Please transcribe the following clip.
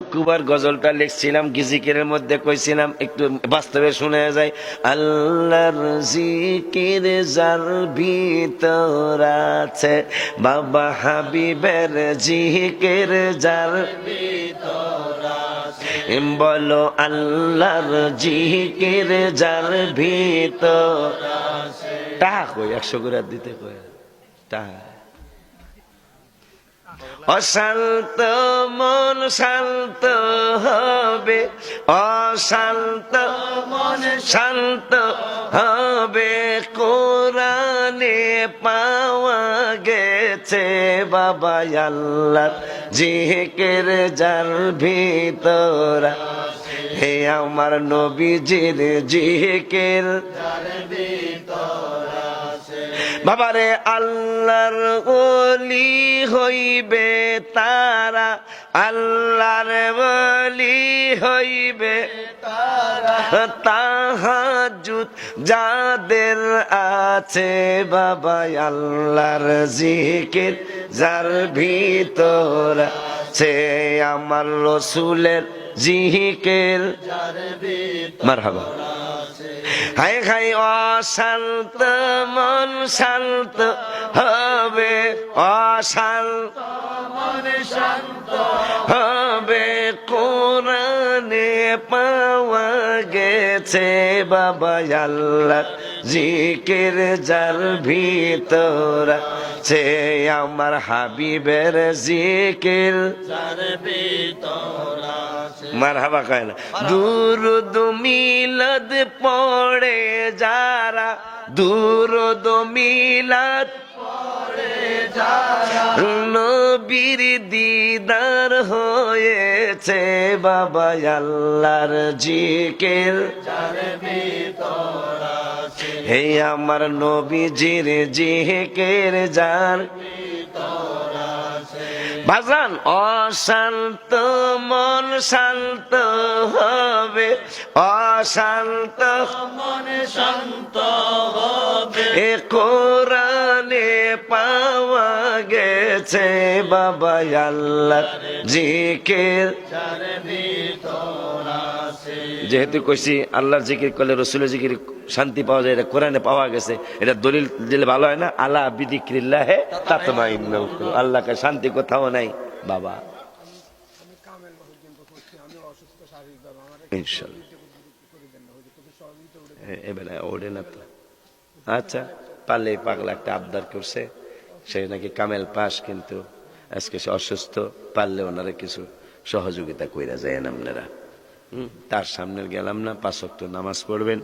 কুবার গজলটা লিখছিলাম গিজিকের মধ্যে কইছিলাম একটু বাস্তবে শুনে যায়। আল্লাহর জিকির যার ভিতর আছে, বাবা হাবিবের জিকির যার ভিতর আছে, বলো আল্লাহর জিকির যার ভিতর আছে। টাকা কই 100 করে দিতে কই টাকা। অশান্ত মন শান্ত হবে, অশান্ত মন শান্ত হবে, কোরআনে পাওয়া গেছে বাবা আল্লাহ জিকির যার ভিতর। হে আমার নবীজির জিকির যার ভিতর বাবারে, আল্লাহর ওলি হইবে তারা, আল্লাহর ওলি হইবে তারা, তাহাজ্জুদ যাদের আছে বাবা আল্লাহর জিকির যার ভিতর আছে, আমার রসুলের জিকির যার ভিতর। মারহাবা। হায় হায় অশান্ত মন শান্ত হবে, অশান্ত মন শান্ত হবে, কোরআনে পাওয়া গেছে বাবা আল্লাহ জিকির যার ভিতর আছে, আমার হাবিবের জিকির যার ভিতর আছে। মারহাবা কয় না। দুরুদ মিলাদ পড়ে যারা, দুরুদ মিলাদ পড়ে যারা, নবীর দিদার হয়েছে বাবা আল্লাহর জিকির যার ভিতর আছে, হে আমার নবীজির জিকির যার ভিতর আছে। বাজান অশান্ত মন শান্ত হবে, অশান্ত মন শান্ত হবে, এ কোরআনে পাওয়া গেছে বাবা আল্লাহ জিকির যার ভিতর আছে। যেহেতু কইছি আল্লাহর জিকির করলে রসুলের জিকির শান্তি পাওয়া যায়, এটা কোরআনে পাওয়া গেছে, এটা দলিল দিলে ভালো হয় না? আলা বিযিকরিল্লাহি তাতমাইন্নুল কুলুব। আল্লাহকে শান্তি কোথাও নাই বাবা। আচ্ছা, পারলে পাগলা একটা আবদার করছে, সে নাকি কামেল পাস, কিন্তু আজকে সে অসুস্থ, পারলে ওনারা কিছু সহযোগিতা কইরা যায় আপনারা। তার সামনে গেলাম না, 5 ওয়াক্ত নামাজ পড়বেন।